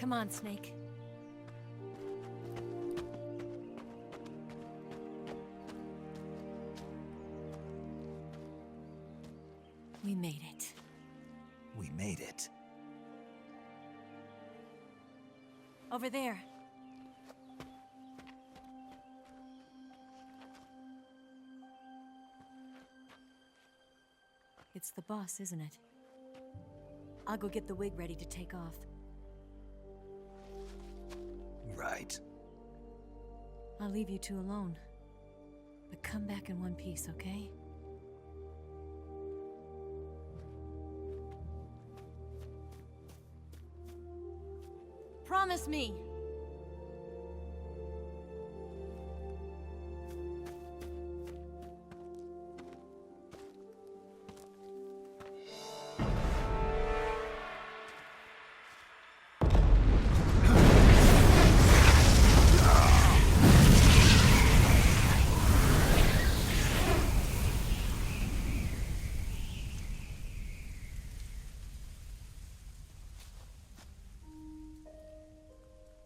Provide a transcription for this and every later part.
Come on, Snake. We made it. We made it. Over there. It's the boss, isn't it? I'll go get the wig ready to take off. Right. I'll leave you two alone. But come back in one piece, okay? Promise me!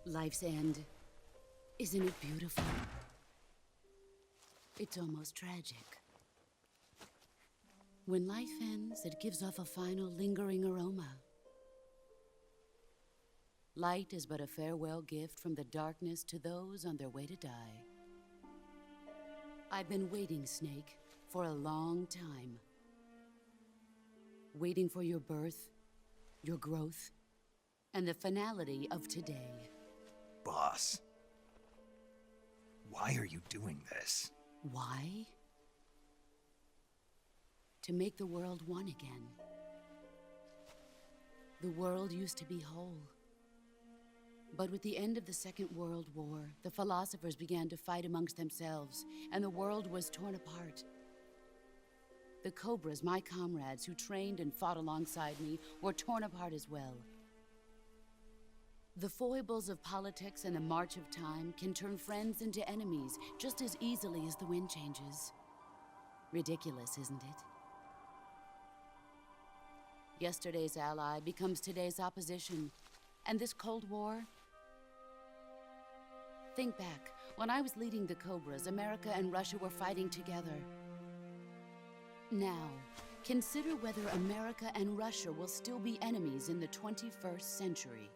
Life's end. Isn't it beautiful? It's almost tragic. When life ends, it gives off a final lingering aroma. Light is but a farewell gift from the darkness to those on their way to die. I've been waiting, Snake, for a long time. Waiting for your birth, your growth, and the finality of today. Boss. Why are you doing this? Why? To make the world one again. The world used to be whole. But with the end of the Second World War, the philosophers began to fight amongst themselves, and the world was torn apart. The Cobras, my comrades who trained and fought alongside me, were torn apart as well. The foibles of politics and the march of time can turn friends into enemies just as easily as the wind changes. Ridiculous, isn't it? Yesterday's ally becomes today's opposition, and this Cold War? Think back. When I was leading the Cobras, America and Russia were fighting together. Now, consider whether America and Russia will still be enemies in the 21st century.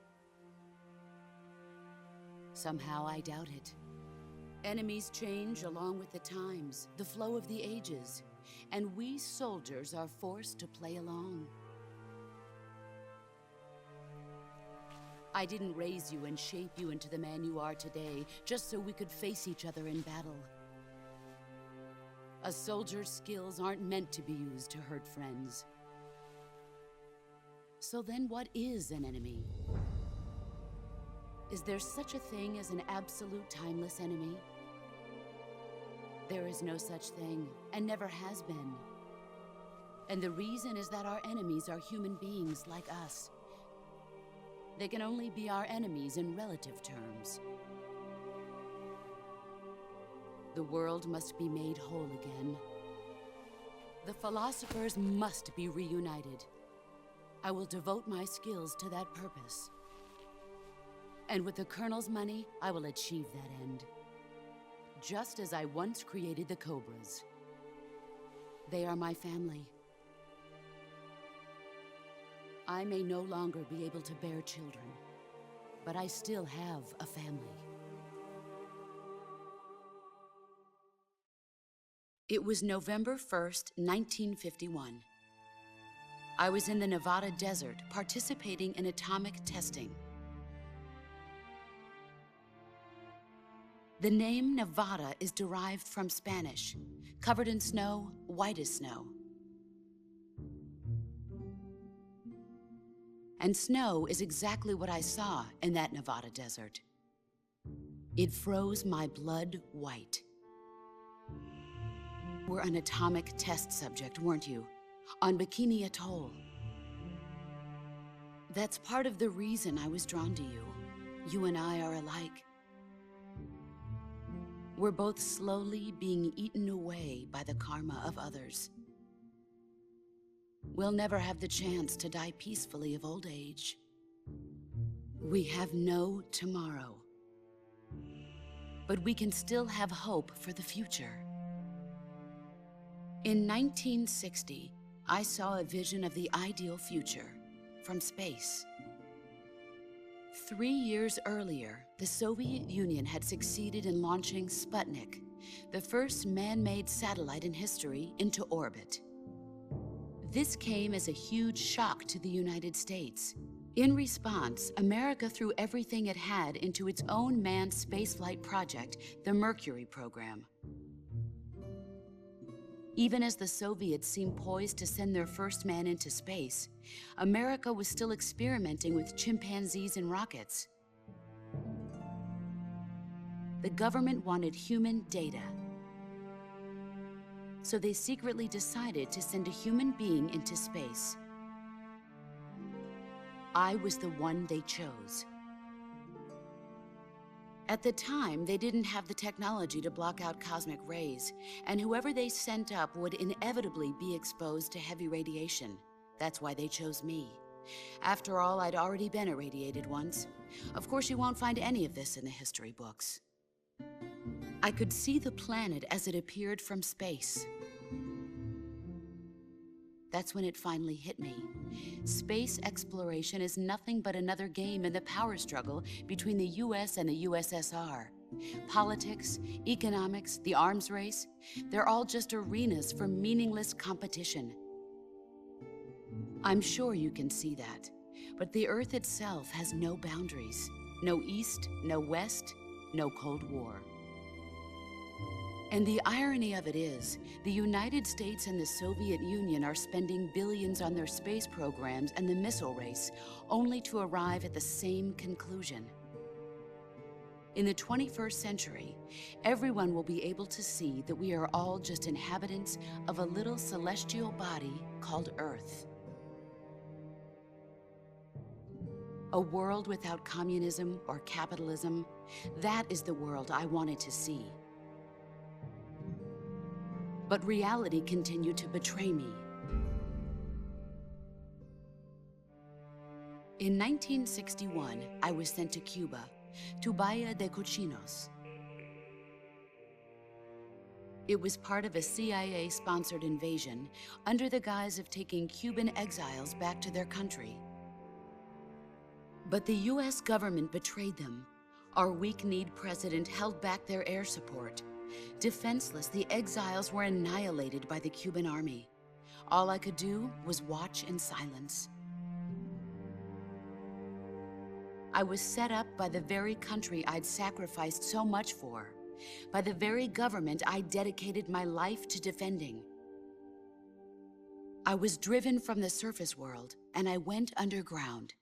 Somehow I doubt it. Enemies change along with the times, the flow of the ages, and we soldiers are forced to play along. I didn't raise you and shape you into the man you are today just so we could face each other in battle. A soldier's skills aren't meant to be used to hurt friends. So then what is an enemy? Is there such a thing as an absolute timeless enemy? There is no such thing, and never has been. And the reason is that our enemies are human beings like us. They can only be our enemies in relative terms. The world must be made whole again. The philosophers must be reunited. I will devote my skills to that purpose. And with the Colonel's money, I will achieve that end. Just as I once created the Cobras. They are my family. I may no longer be able to bear children, but I still have a family. It was November 1st, 1951. I was in the Nevada desert participating in atomic testing. The name Nevada is derived from Spanish, covered in snow, white as snow. And snow is exactly what I saw in that Nevada desert. It froze my blood white. You were an atomic test subject, weren't you? On Bikini Atoll. That's part of the reason I was drawn to you. You and I are alike. We're both slowly being eaten away by the karma of others. We'll never have the chance to die peacefully of old age. We have no tomorrow. But we can still have hope for the future. In 1960, I saw a vision of the ideal future from space. 3 years earlier, the Soviet Union had succeeded in launching Sputnik, the first man-made satellite in history, into orbit. This came as a huge shock to the United States. In response, America threw everything it had into its own manned spaceflight project, the Mercury program. Even as the Soviets seemed poised to send their first man into space, America was still experimenting with chimpanzees and rockets. The government wanted human data. So they secretly decided to send a human being into space. I was the one they chose. At the time, they didn't have the technology to block out cosmic rays, and whoever they sent up would inevitably be exposed to heavy radiation. That's why they chose me. After all, I'd already been irradiated once. Of course, you won't find any of this in the history books. I could see the planet as it appeared from space. That's when it finally hit me. Space exploration is nothing but another game in the power struggle between the US and the USSR. Politics, economics, the arms race, they're all just arenas for meaningless competition. I'm sure you can see that, but the Earth itself has no boundaries. No East, no West, no Cold War. And the irony of it is, the United States and the Soviet Union are spending billions on their space programs and the missile race, only to arrive at the same conclusion. In the 21st century, everyone will be able to see that we are all just inhabitants of a little celestial body called Earth. A world without communism or capitalism, that is the world I wanted to see. But reality continued to betray me. In 1961, I was sent to Cuba, to Bahia de Cochinos. It was part of a CIA-sponsored invasion under the guise of taking Cuban exiles back to their country. But the US government betrayed them. Our weak-kneed president held back their air support. Defenseless, the exiles were annihilated by the Cuban army. All I could do was watch in silence. I was set up by the very country I'd sacrificed so much for, by the very government I dedicated my life to defending. I was driven from the surface world, and I went underground.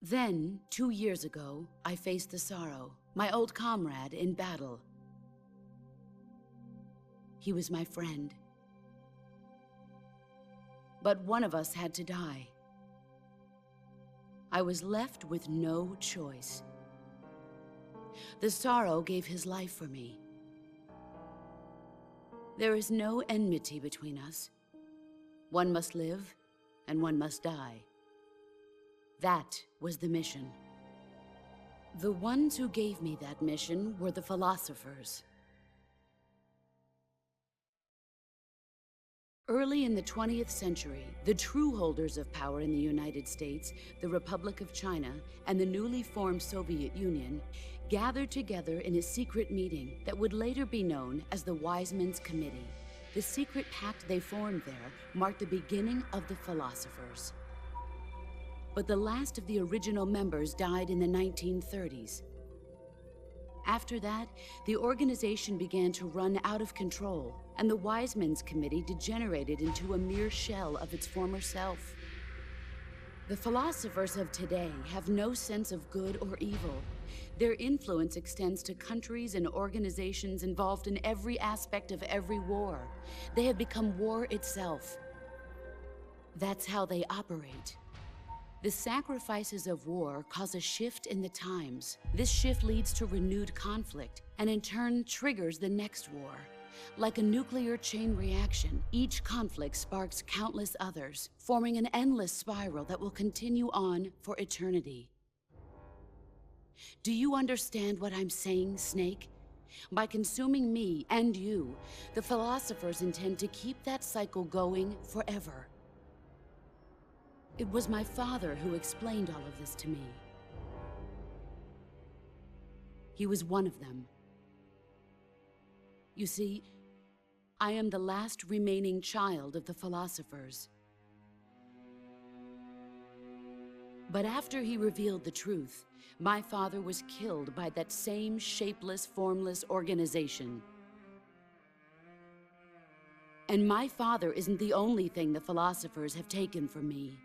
Then, 2 years ago, I faced the sorrow, my old comrade in battle. He was my friend. But one of us had to die. I was left with no choice. The sorrow gave his life for me. There is no enmity between us. One must live, and one must die. That was the mission. The ones who gave me that mission were the philosophers. Early in the 20th century, the true holders of power in the United States, the Republic of China, and the newly formed Soviet Union gathered together in a secret meeting that would later be known as the Wise Men's Committee. The secret pact they formed there marked the beginning of the philosophers. But the last of the original members died in the 1930s. After that, the organization began to run out of control, and the Wise Men's Committee degenerated into a mere shell of its former self. The philosophers of today have no sense of good or evil. Their influence extends to countries and organizations involved in every aspect of every war. They have become war itself. That's how they operate. The sacrifices of war cause a shift in the times. This shift leads to renewed conflict, and in turn triggers the next war. Like a nuclear chain reaction, each conflict sparks countless others, forming an endless spiral that will continue on for eternity. Do you understand what I'm saying, Snake? By consuming me and you, the philosophers intend to keep that cycle going forever. It was my father who explained all of this to me. He was one of them. You see, I am the last remaining child of the philosophers. But after he revealed the truth, my father was killed by that same shapeless, formless organization. And my father isn't the only thing the philosophers have taken from me.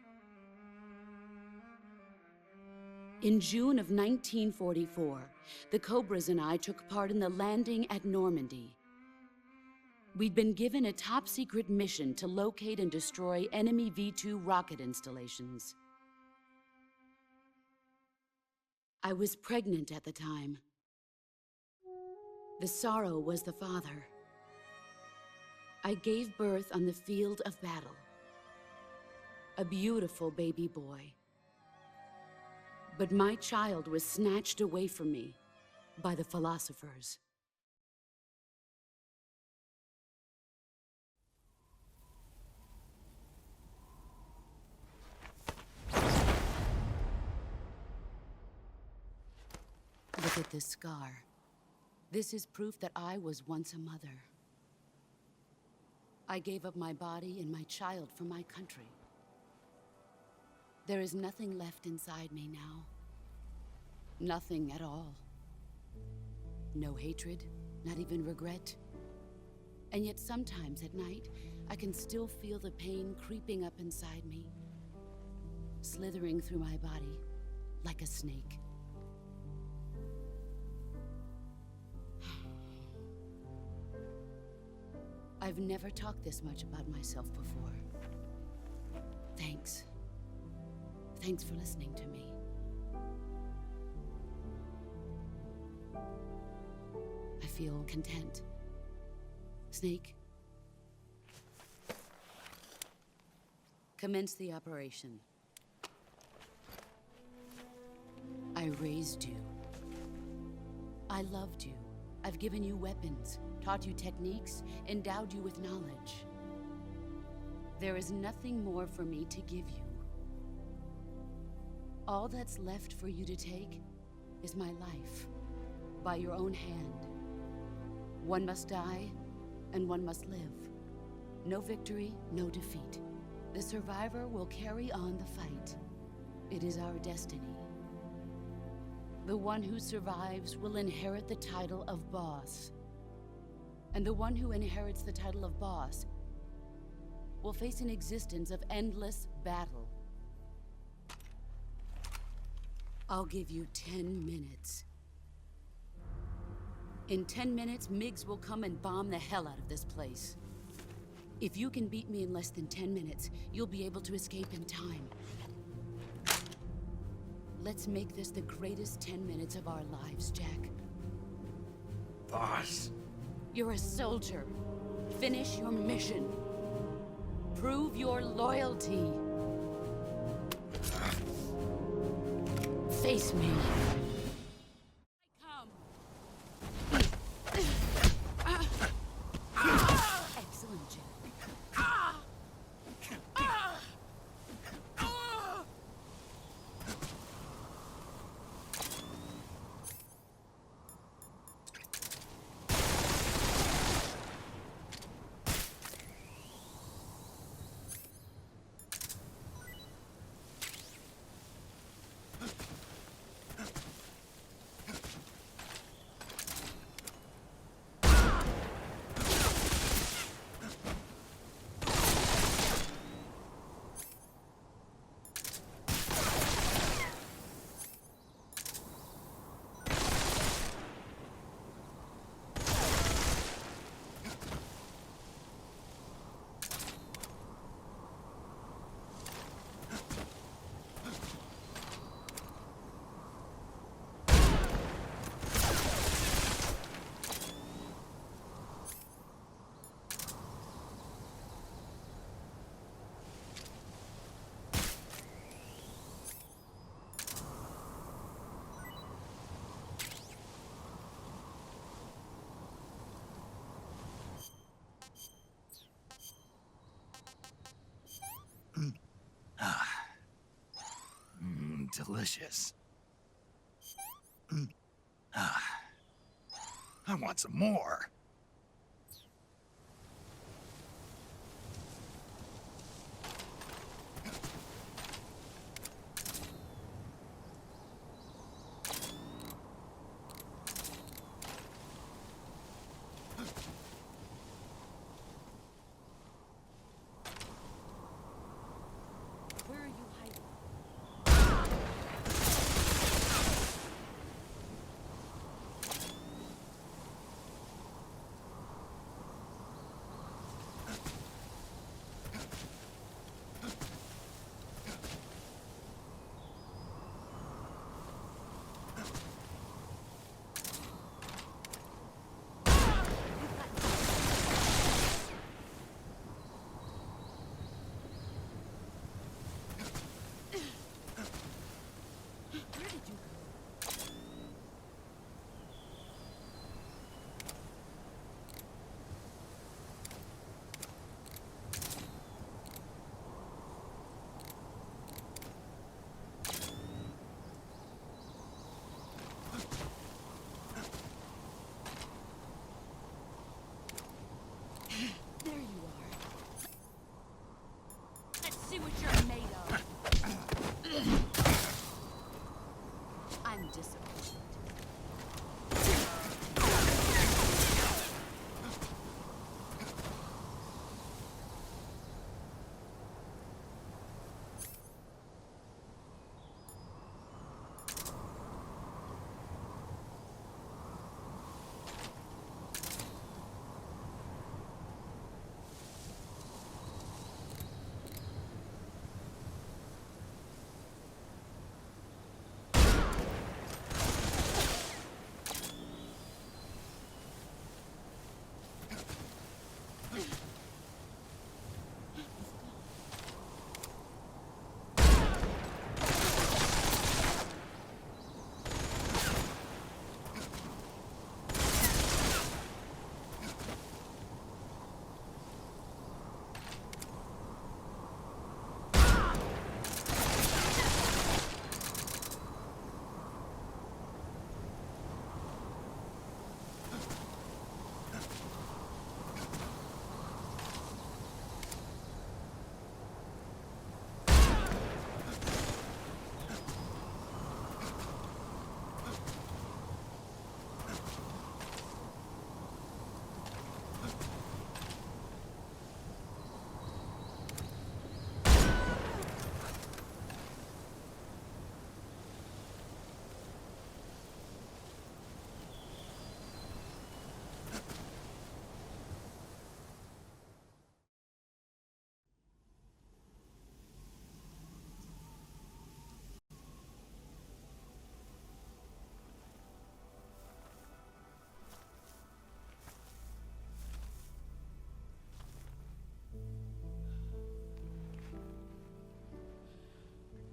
In June of 1944, the Cobras and I took part in the landing at Normandy. We'd been given a top-secret mission to locate and destroy enemy V-2 rocket installations. I was pregnant at the time. The sorrow was the father. I gave birth on the field of battle. A beautiful baby boy. But my child was snatched away from me by the philosophers. Look at this scar. This is proof that I was once a mother. I gave up my body and my child for my country. There is nothing left inside me now. Nothing at all. No hatred, not even regret. And yet sometimes at night, I can still feel the pain creeping up inside me, slithering through my body like a snake. I've never talked this much about myself before. Thanks. Thanks for listening to me. I feel content. Snake, commence the operation. I raised you. I loved you. I've given you weapons, taught you techniques, endowed you with knowledge. There is nothing more for me to give you. All that's left for you to take is my life, by your own hand. One must die, and one must live. No victory, no defeat. The survivor will carry on the fight. It is our destiny. The one who survives will inherit the title of boss. And the one who inherits the title of boss will face an existence of endless battle. I'll give you 10 minutes. In 10 minutes, MiGs will come and bomb the hell out of this place. If you can beat me in less than 10 minutes, you'll be able to escape in time. Let's make this the greatest 10 minutes of our lives, Jack. Boss. You're a soldier. Finish your mission. Prove your loyalty. Face me. Excellent, Jack. delicious. I want some more. Where are you hiding? Where did you go? There you are. Let's see what you're made of. I'm disappointed.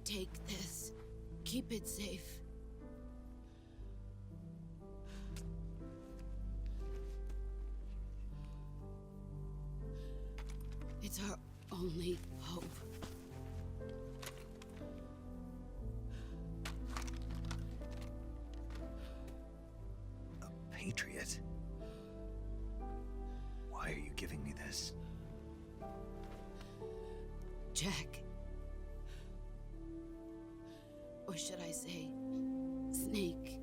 Take this. Keep it safe. It's our only hope. A patriot? Why are you giving me this? Jack. Or should I say, Snake?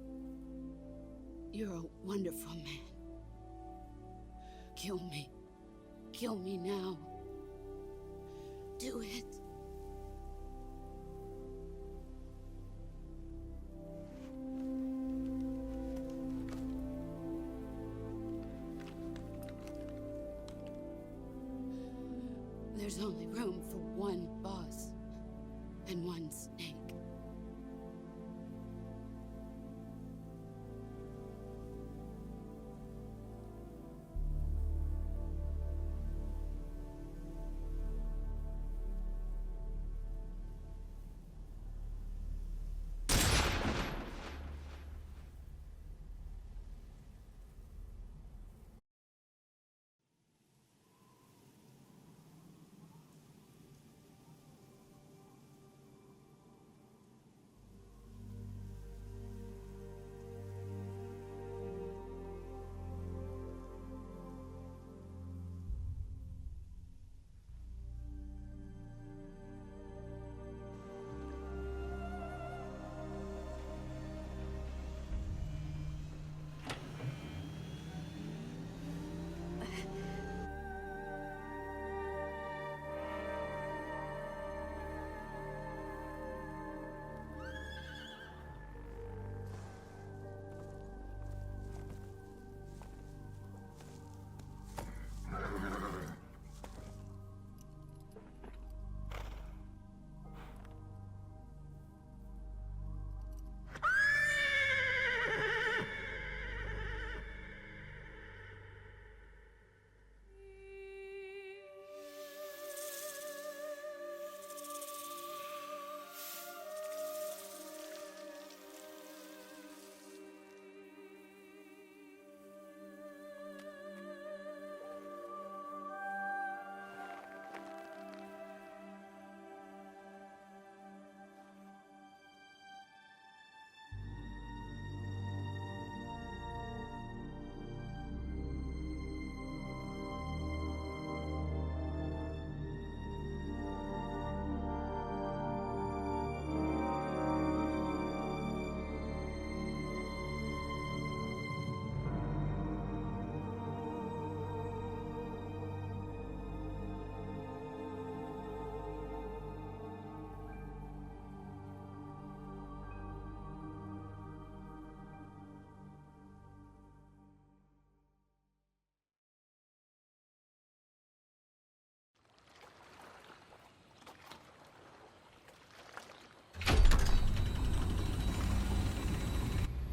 You're a wonderful man. Kill me. Kill me now. Do it. There's only room for one boss and one snake.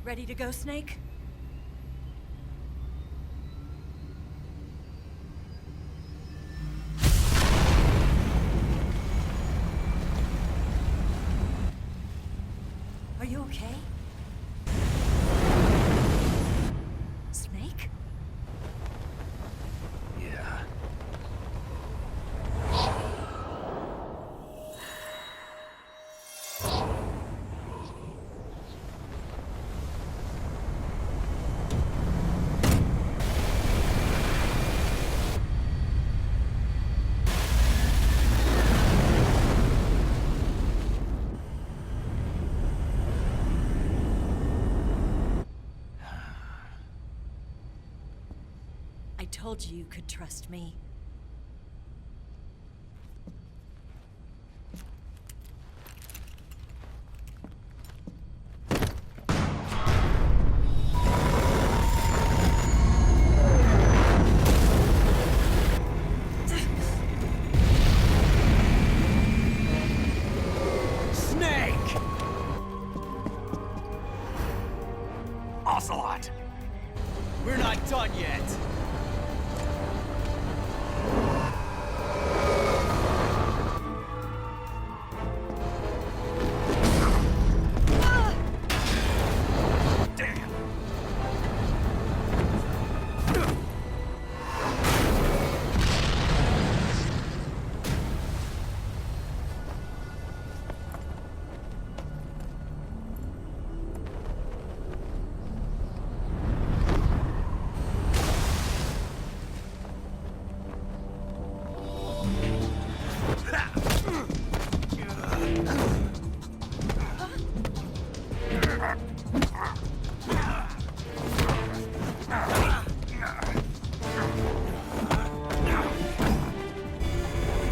Ready to go, Snake? Are you okay? Snake? Yeah. I told you you could trust me. Snake! Ocelot! We're not done yet. Damn!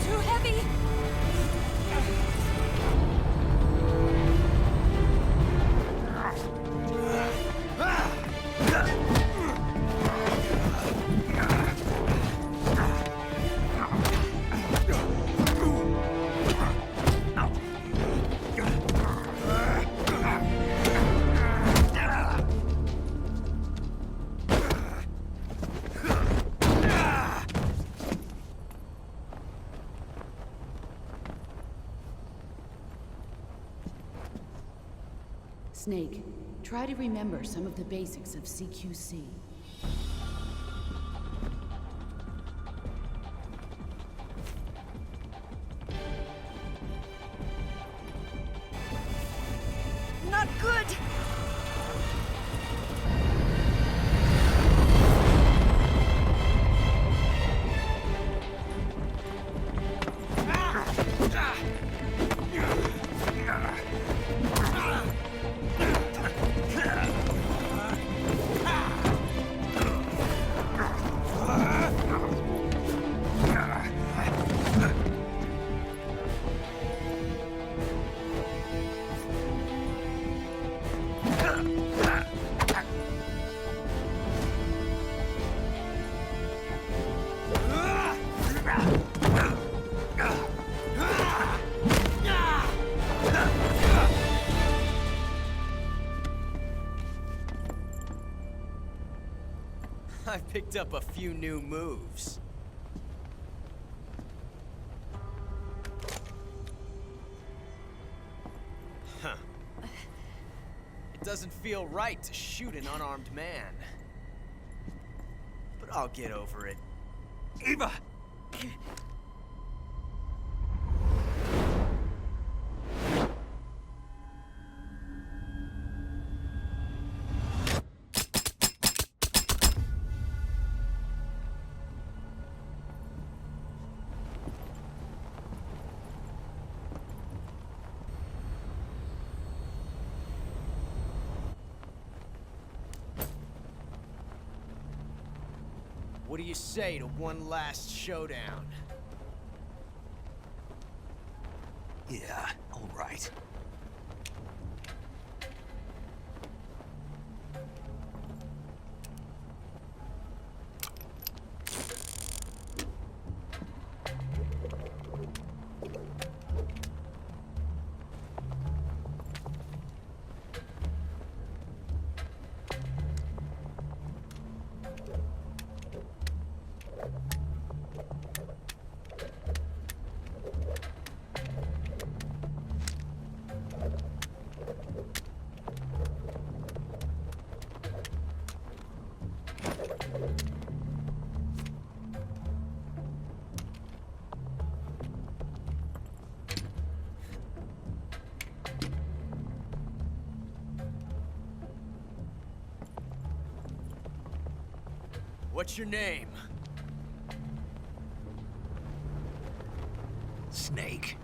Too heavy! Snake, try to remember some of the basics of CQC. Not good! I picked up a few new moves. Huh. It doesn't feel right to shoot an unarmed man. But I'll get over it. Eva! What do you say to one last showdown? Yeah, all right. What's your name? Snake.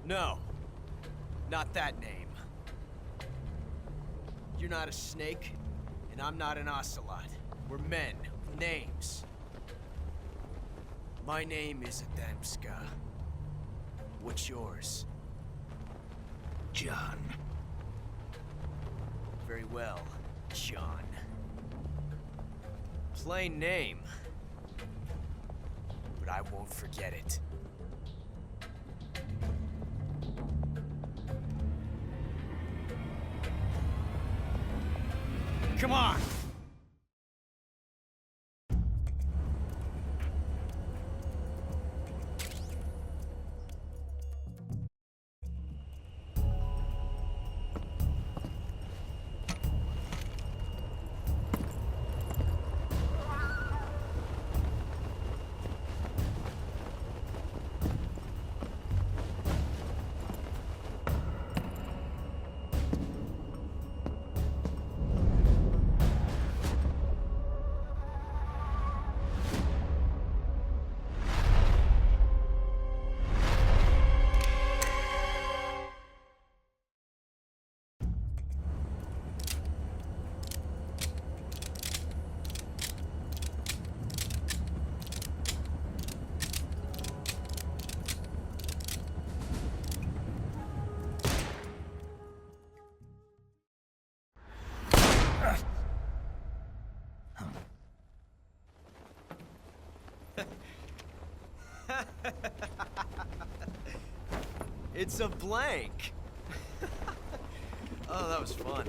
No. Not that name. You're not a snake, and I'm not an ocelot. We're men with names. My name is Adamska. What's yours? John. Very well, John. Plain name. But I won't forget it. Come on! It's a blank. Oh, that was fun.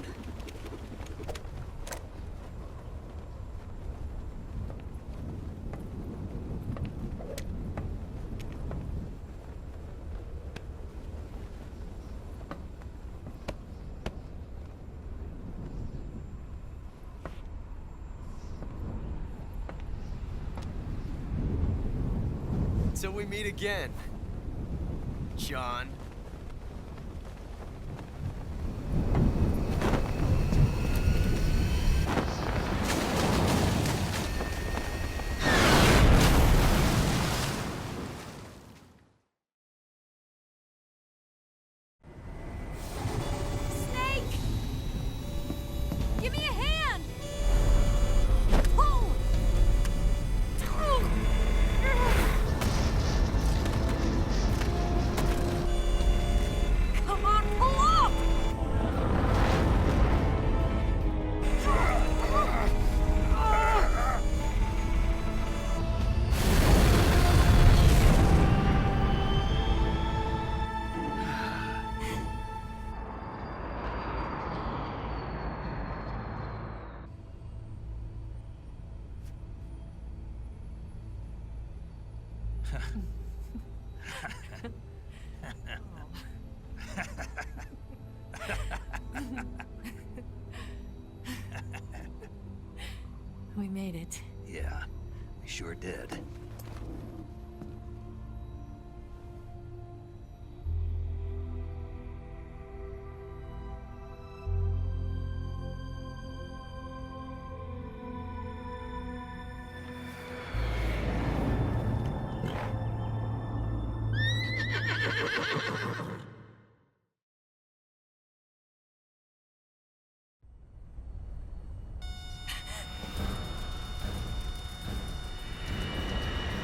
Till we meet again, John. Snake! Give me a hand! Pull! Come on, pull up! We made it. Yeah, we sure did.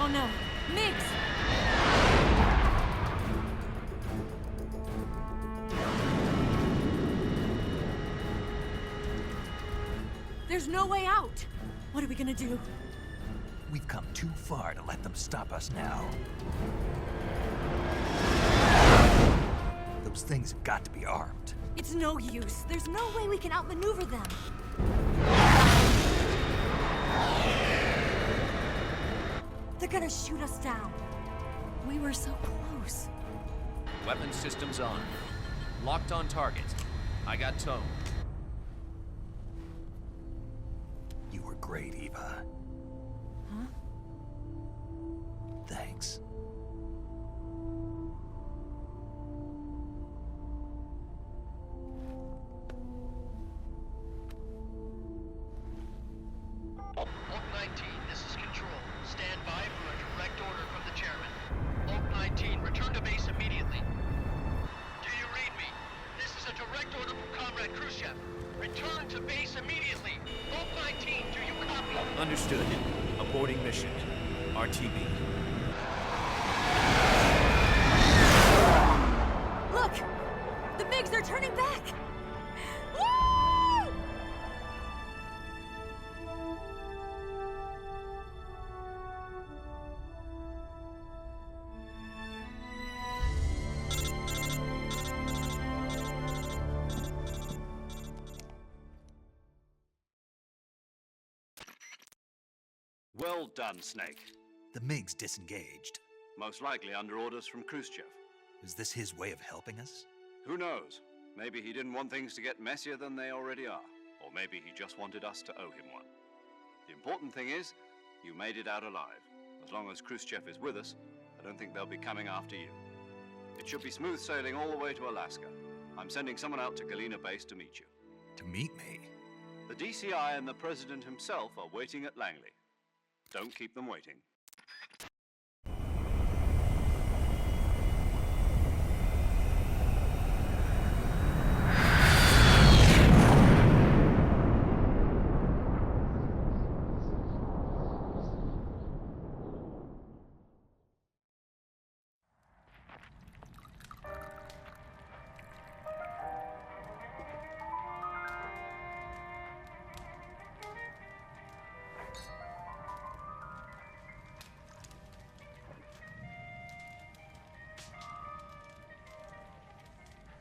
Oh no, Migs! There's no way out! What are we gonna do? We've come too far to let them stop us now. Those things have got to be armed. It's no use. There's no way we can outmaneuver them. They're gonna shoot us down. We were so close. Weapon systems on. Locked on target. I got tone. You were great, Eva. Huh? Thanks. direct order from Comrade Khrushchev. Return to base immediately. Both my team, do you copy? Understood. Aborting mission. RTB. Look! The MiGs are turning back! Woo! Well done, Snake. The MiGs disengaged. Most likely under orders from Khrushchev. Is this his way of helping us? Who knows? Maybe he didn't want things to get messier than they already are. Or maybe he just wanted us to owe him one. The important thing is, you made it out alive. As long as Khrushchev is with us, I don't think they'll be coming after you. It should be smooth sailing all the way to Alaska. I'm sending someone out to Galena Base to meet you. To meet me? The DCI and the President himself are waiting at Langley. Don't keep them waiting.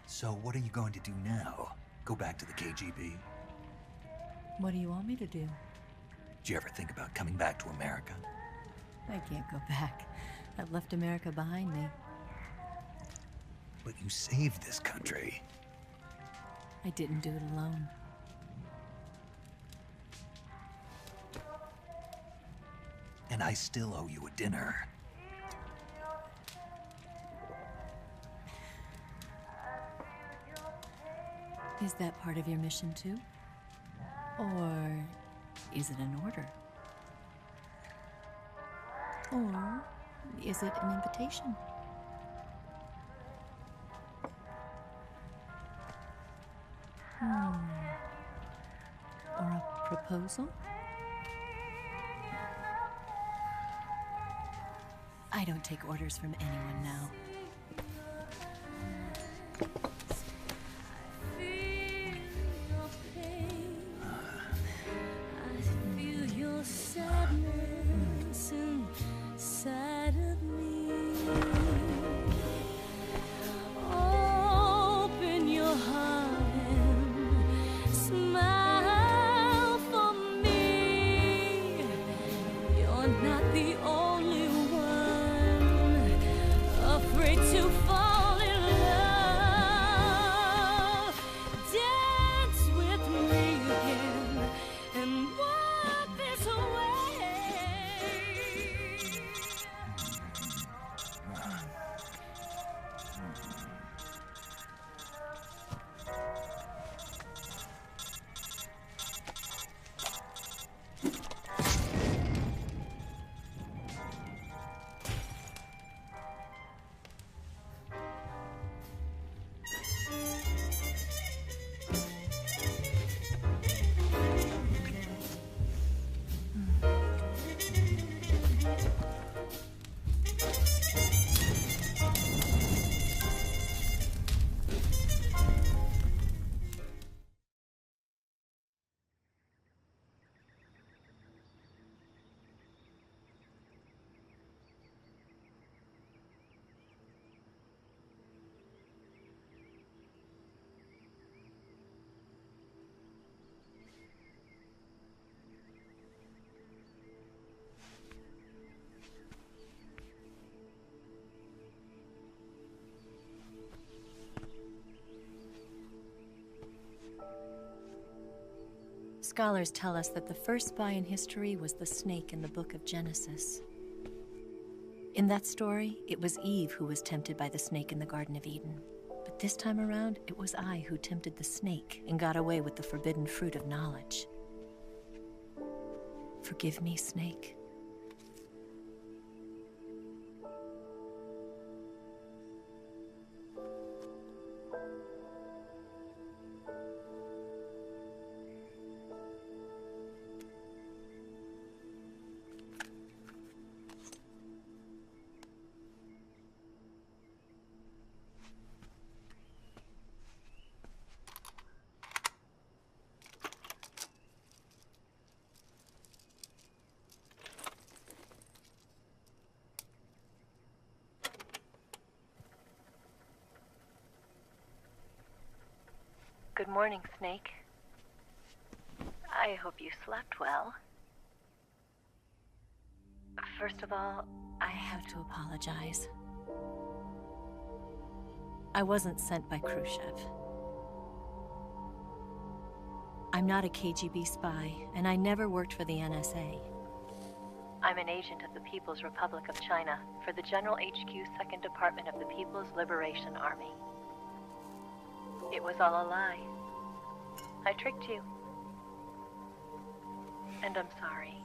So what are you going to do now? Go back to the KGB? What do you want me to do? Did you ever think about coming back to America? I can't go back. I've left America behind me. But you saved this country. I didn't do it alone. And I still owe you a dinner. Is that part of your mission too? Or is it an order? Or is it an invitation? Or a proposal? I don't take orders from anyone now. Scholars tell us that the first spy in history was the snake in the book of Genesis. In that story, it was Eve who was tempted by the snake in the Garden of Eden. But this time around, it was I who tempted the snake and got away with the forbidden fruit of knowledge. Forgive me, snake. Good morning, Snake. I hope you slept well. First of all, I have to apologize. I wasn't sent by Khrushchev. I'm not a KGB spy, and I never worked for the NSA. I'm an agent of the People's Republic of China for the General HQ 2nd Department of the People's Liberation Army. It was all a lie. I tricked you. And I'm sorry.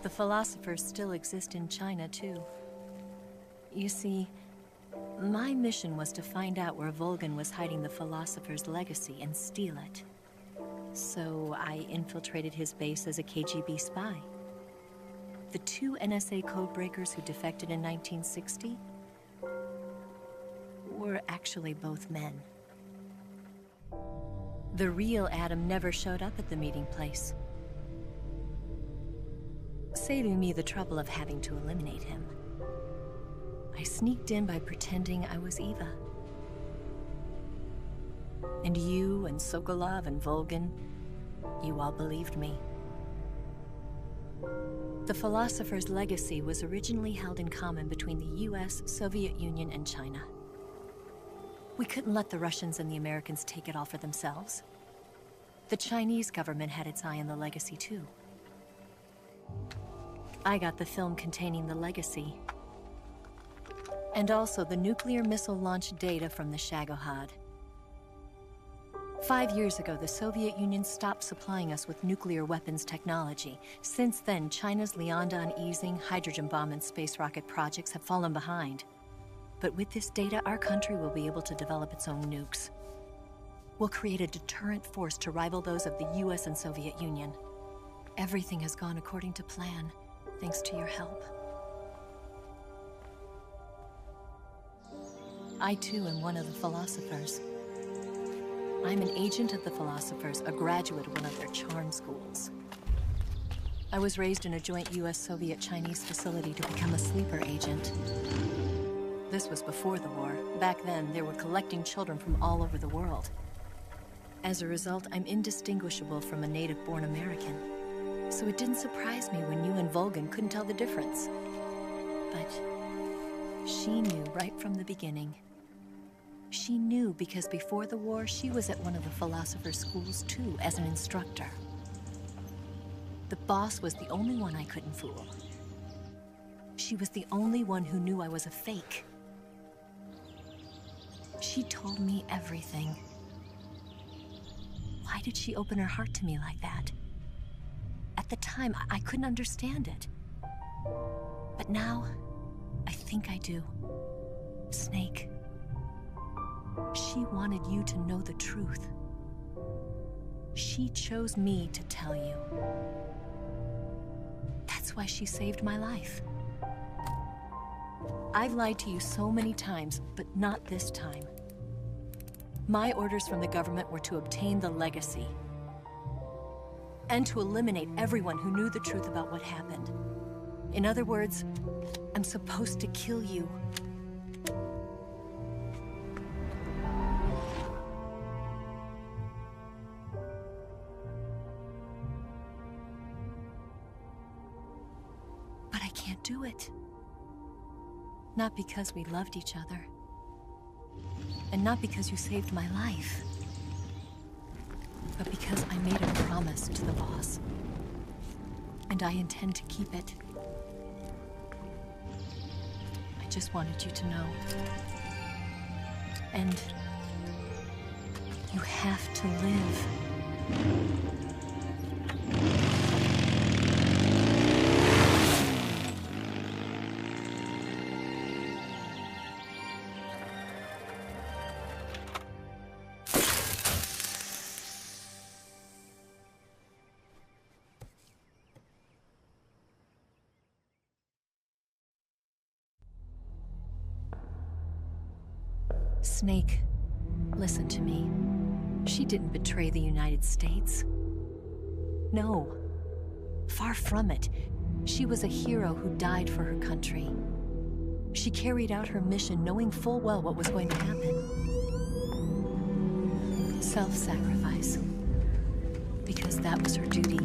The philosophers still exist in China, too. You see, my mission was to find out where Volgan was hiding the philosopher's legacy and steal it. So I infiltrated his base as a KGB spy. The 2 NSA codebreakers who defected in 1960 were actually both men. The real Adam never showed up at the meeting place, saving me the trouble of having to eliminate him. I sneaked in by pretending I was Eva. And you and Sokolov and Volgan, you all believed me. The philosopher's legacy was originally held in common between the US, Soviet Union, and China. We couldn't let the Russians and the Americans take it all for themselves. The Chinese government had its eye on the legacy, too. I got the film containing the legacy, and also the nuclear missile launch data from the Shagohod. 5 years ago, the Soviet Union stopped supplying us with nuclear weapons technology. Since then, China's Liaodong easing, hydrogen bomb, and space rocket projects have fallen behind. But with this data, our country will be able to develop its own nukes. We'll create a deterrent force to rival those of the US and Soviet Union. Everything has gone according to plan, thanks to your help. I, too, am one of the philosophers. I'm an agent of the philosophers, a graduate of one of their charm schools. I was raised in a joint US-Soviet-Chinese facility to become a sleeper agent. This was before the war. Back then, they were collecting children from all over the world. As a result, I'm indistinguishable from a native-born American. So it didn't surprise me when you and Volgan couldn't tell the difference. But she knew right from the beginning. She knew because before the war, she was at one of the philosopher's schools too, as an instructor. The boss was the only one I couldn't fool. She was the only one who knew I was a fake. She told me everything. Why did she open her heart to me like that? At the time, I couldn't understand it. But now, I think I do. Snake. She wanted you to know the truth. She chose me to tell you. That's why she saved my life. I've lied to you so many times, but not this time. My orders from the government were to obtain the legacy and to eliminate everyone who knew the truth about what happened. In other words, I'm supposed to kill you. But I can't do it. Not because we loved each other. And not because you saved my life. But because I made a promise to the boss. And I intend to keep it. I just wanted you to know. And you have to live. Snake, Listen to me. She didn't betray the United States. No. Far from it. She was a hero who died for her country. She carried out her mission knowing full well what was going to happen. Self-sacrifice. Because that was her duty.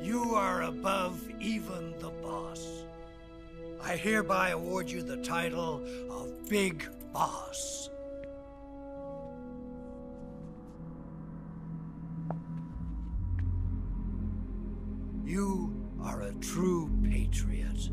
You are above even the boss. I hereby award you the title of Big Boss. You are a true patriot.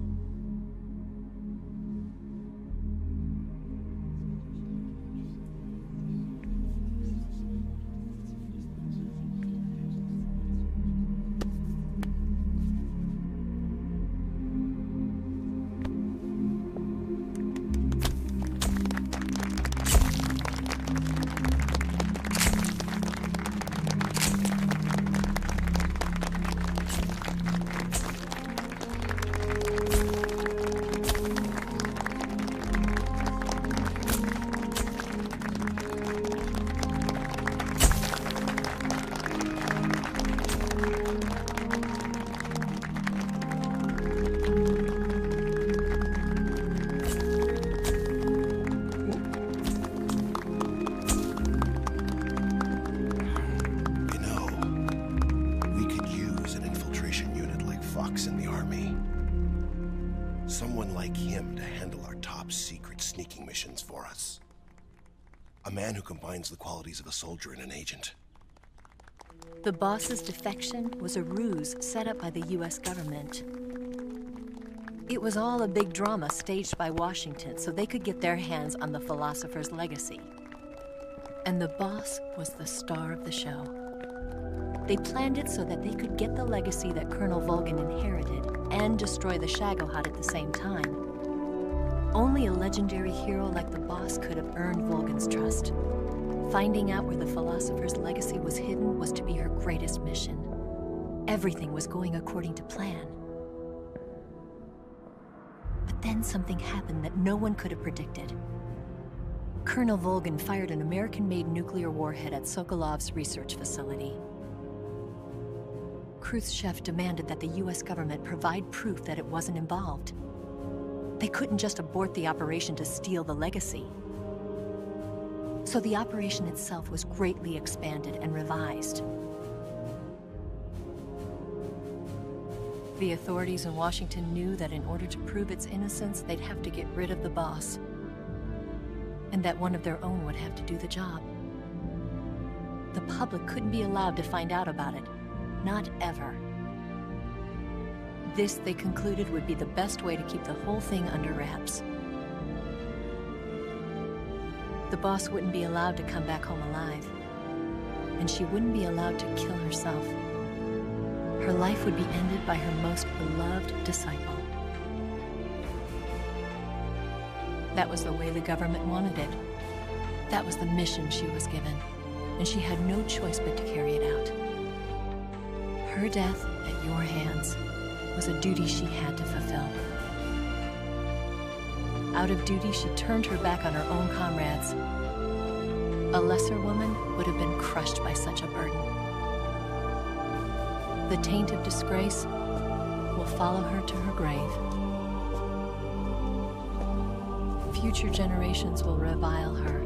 Someone like him to handle our top secret sneaking missions for us. A man who combines the qualities of a soldier and an agent. The boss's defection was a ruse set up by the US government. It was all a big drama staged by Washington so they could get their hands on the philosopher's legacy. And the boss was the star of the show. They planned it so that they could get the legacy that Colonel Volgin inherited and destroy the Shagohod at the same time. Only a legendary hero like the boss could have earned Volgin's trust. Finding out where the philosopher's legacy was hidden was to be her greatest mission. Everything was going according to plan. But then something happened that no one could have predicted. Colonel Volgin fired an American-made nuclear warhead at Sokolov's research facility. Khrushchev demanded that the US government provide proof that it wasn't involved. They couldn't just abort the operation to steal the legacy. So the operation itself was greatly expanded and revised. The authorities in Washington knew that in order to prove its innocence, they'd have to get rid of the boss, and that one of their own would have to do the job. The public couldn't be allowed to find out about it. Not ever. This, they concluded, would be the best way to keep the whole thing under wraps. The boss wouldn't be allowed to come back home alive, and she wouldn't be allowed to kill herself. Her life would be ended by her most beloved disciple. That was the way the government wanted it. That was the mission she was given, and she had no choice but to carry it out. Her death at your hands was a duty she had to fulfill. Out of duty, she turned her back on her own comrades. A lesser woman would have been crushed by such a burden. The taint of disgrace will follow her to her grave. Future generations will revile her.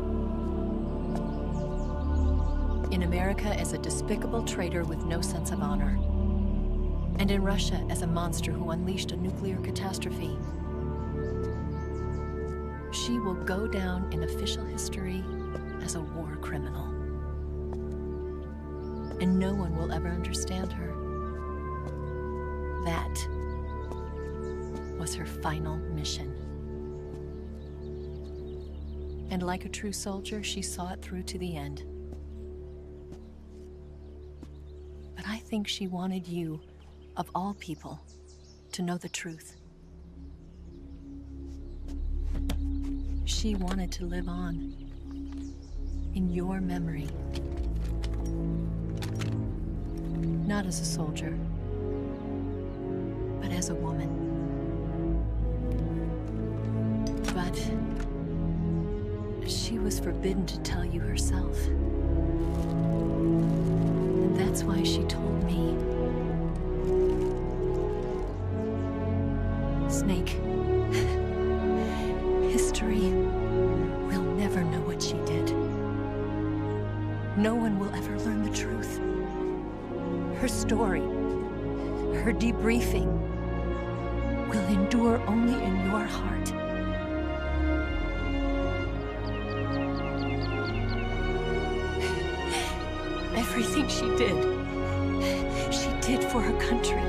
In America as a despicable traitor with no sense of honor. And in Russia as a monster who unleashed a nuclear catastrophe. She will go down in official history as a war criminal. And no one will ever understand her. That was her final mission. And like a true soldier, she saw it through to the end. But I think she wanted you, of all people, to know the truth. She wanted to live on in your memory. Not as a soldier, but as a woman. But she was forbidden to tell you herself. And that's why she told me. Snake, history will never know what she did. No one will ever learn the truth. Her story, her debriefing, will endure only in your heart. Everything she did for her country.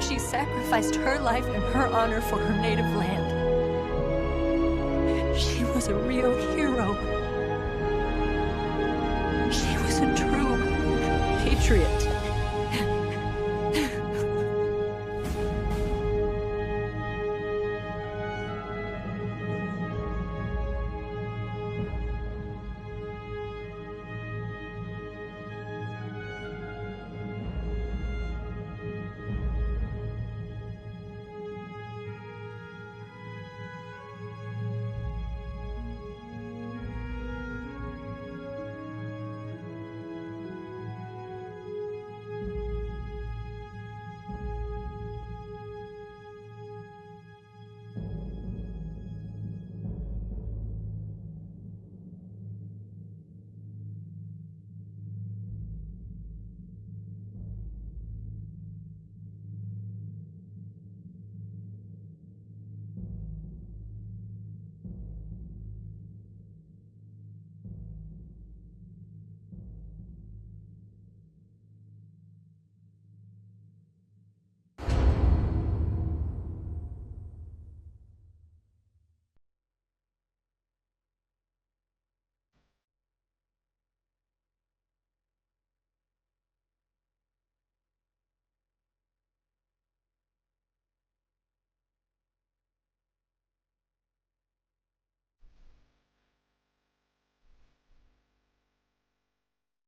She sacrificed her life and her honor for her native land. She was a real hero. She was a true patriot.